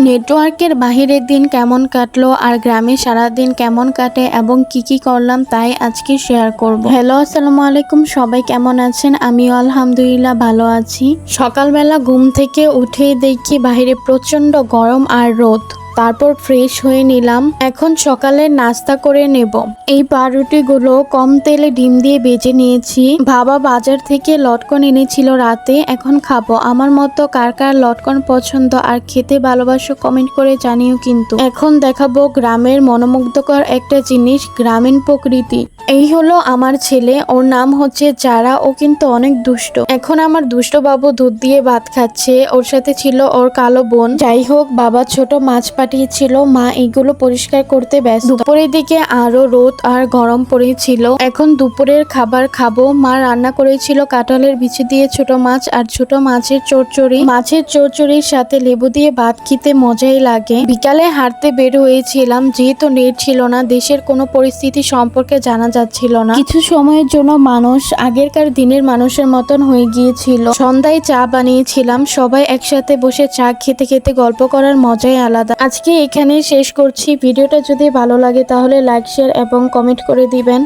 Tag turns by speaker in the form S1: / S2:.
S1: নেটওয়ার্কের বাহিরের দিন কেমন কাটলো আর গ্রামে সারাদিন কেমন কাটে এবং কি করলাম তাই আজকে শেয়ার করব। হ্যালো, আসসালামু আলাইকুম, সবাই কেমন আছেন? আমিও আলহামদুলিল্লাহ ভালো আছি। সকালবেলা ঘুম থেকে উঠে দেখি বাহিরে প্রচন্ড গরম আর রোদ। তারপর ফ্রেশ হয়ে নিলাম। এখন সকালে নাস্তা করে নেব। এই পাউরুটিগুলো কম তেলে ডিম দিয়ে ভেজে নিয়েছি। বাবা বাজার থেকে লটকন এনেছিল রাতে, এখন খাবো। আমার মতো কার কার লটকন পছন্দ আর খেতে ভালোবাসো কমেন্ট করে জানিও কিন্তু। এখন দেখাবো গ্রামের মনোমুগ্ধকর একটা জিনিস, গ্রামীণ প্রকৃতি। এই হলো আমার ছেলে, ওর নাম হচ্ছে যারা। ও কিন্তু অনেক দুষ্ট। এখন আমার দুষ্ট বাবু দুধ দিয়ে ভাত খাচ্ছে। ওর সাথে ছিল ওর কালো বোন। যাই হোক, বাবা ছোট মাছ পাঠিয়েছিল, মা এগুলো পরিষ্কার করতে ব্যস্ত। দুপুরের দিকে আরো রোদ আর গরম পড়েছিল। এখন দুপুরের খাবার খাবো। মা রান্না করেছিল কাঁঠালের বিচি দিয়ে ছোট মাছ আর ছোট মাছের চচ্চড়ি। মাছের চচ্চড়ির সাথে লেবু দিয়ে ভাত খেতে মজাই লাগে। বিকালে হাঁটতে বের হয়েছিলাম, যেহেতু নেট ছিল না, দেশের কোনো পরিস্থিতি সম্পর্কে জানা যাচ্ছিল না। কিছু সময়ের জন্য মানুষ আগেরকার দিনের মানুষের মতন হয়ে গিয়েছিল। সন্ধ্যায় চা বানিয়েছিলাম, সবাই একসাথে বসে চা খেতে খেতে গল্প করার মজাই আলাদা। আজকে এখানে শেষ করছি। ভিডিওটা যদি ভালো লাগে তাহলে লাইক, শেয়ার এবং কমেন্ট করে দিবেন।